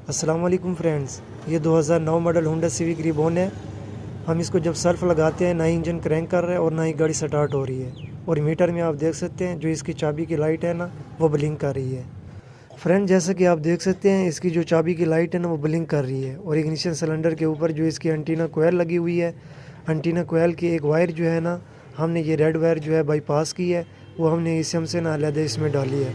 अस्सलाम वालेकुम फ्रेंड्स, ये 2009 मॉडल होंडा सिविक रिबॉन है। हम इसको जब सर्फ लगाते हैं ना ही इंजन क्रैंक कर रहा है और ना ही गाड़ी स्टार्ट हो रही है। और मीटर में आप देख सकते हैं जो इसकी चाबी की लाइट है ना वो ब्लिंक कर रही है। फ्रेंड जैसा कि आप देख सकते हैं इसकी जो चाबी की लाइट है ना वो ब्लिंक कर रही है। और इग्निशन सिलेंडर के ऊपर जो इसकी एंटीना कोयल लगी हुई है, एंटीना कोयल की एक वायर जो है ना हमने ये रेड वायर जो है बाईपास की है, वो हमने इसम से ना अलहदा इसमें डाली है।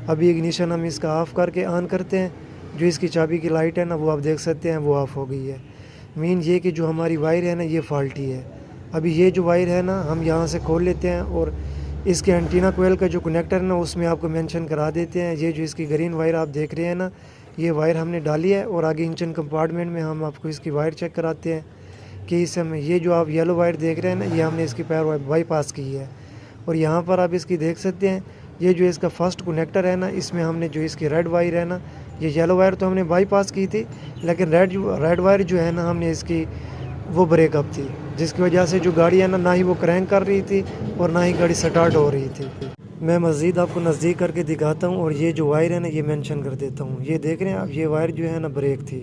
अभी इग्निशन हम इसका ऑफ़ करके ऑन करते हैं। जो इसकी चाबी की लाइट है ना वो आप देख सकते हैं वो ऑफ़ हो गई है। मेन ये कि जो हमारी वायर है ना ये फॉल्टी है। अभी ये जो वायर है ना हम यहाँ से खोल लेते हैं और इसके एंटीना कोयल का जो कनेक्टर है ना उसमें आपको मेंशन करा देते हैं। ये जो इसकी ग्रीन वायर आप देख रहे हैं ना, ये वायर हमने डाली है और आगे इंजन कंपार्टमेंट में हम आपको इसकी वायर चेक कराते हैं कि इस समय ये जो आप येलो वायर देख रहे हैं ना ये हमने इसकी पैर बाईपास की है। और यहाँ पर आप इसकी देख सकते हैं ये जो इसका फर्स्ट कनेक्टर है ना इसमें हमने जो इसकी रेड वायर है ना, ये येलो वायर तो हमने बाईपास की थी, लेकिन रेड वायर जो है ना हमने इसकी वो ब्रेकअप थी, जिसकी वजह से जो गाड़ी है ना ही वो क्रैंक कर रही थी और ना ही गाड़ी स्टार्ट हो रही थी। मैं मज़ीद आपको नज़दीक करके दिखाता हूँ और ये जो वायर है ना ये मेंशन कर देता हूँ। ये देख रहे हैं आप, ये वायर जो है ना ब्रेक थी।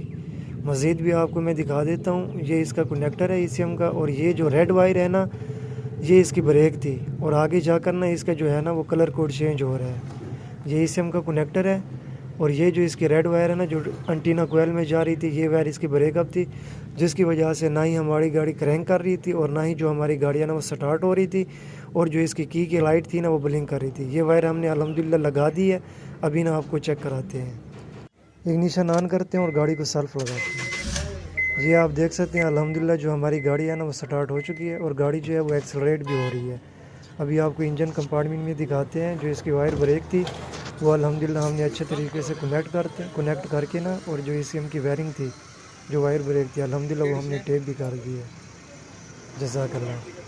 मज़ीद भी आपको मैं दिखा देता हूँ, ये इसका कनेक्टर है ईसीएम का और ये जो रेड वायर है ना ये इसकी ब्रेक थी। और आगे जाकर ना इसका जो है ना वो कलर कोड चेंज हो रहा है। ये ईसीएम का कनेक्टर है और ये जो इसकी रेड वायर है ना जो एंटीना कोयल में जा रही थी, ये वायर इसकी ब्रेकअप थी, जिसकी वजह से ना ही हमारी गाड़ी क्रैंक कर रही थी और ना ही जो हमारी गाड़ी है ना वो स्टार्ट हो रही थी। और जो इसकी की लाइट थी ना वो ब्लिंक कर रही थी। ये वायर हमने अल्हम्दुलिल्लाह लगा दी है। अभी ना आपको चेक कराते हैं, इग्निशन ऑन करते हैं और गाड़ी को सेल्फ लगाते हैं। ये आप देख सकते हैं अल्हम्दुलिल्लाह जो हमारी गाड़ी है ना वो स्टार्ट हो चुकी है और गाड़ी जो है वो एक्सेलरेट भी हो रही है। अभी आपको इंजन कंपार्टमेंट में दिखाते हैं। जो इसकी वायर ब्रेक थी वो अल्हम्दुलिल्लाह हमने अच्छे तरीके से कनेक्ट करके ना, और जो ईसीएम की वायरिंग थी जो वायर ब्रेक थी अल्हम्दुलिल्लाह वो हमने टेप भी कर दी है। जज़ाकल्लाह।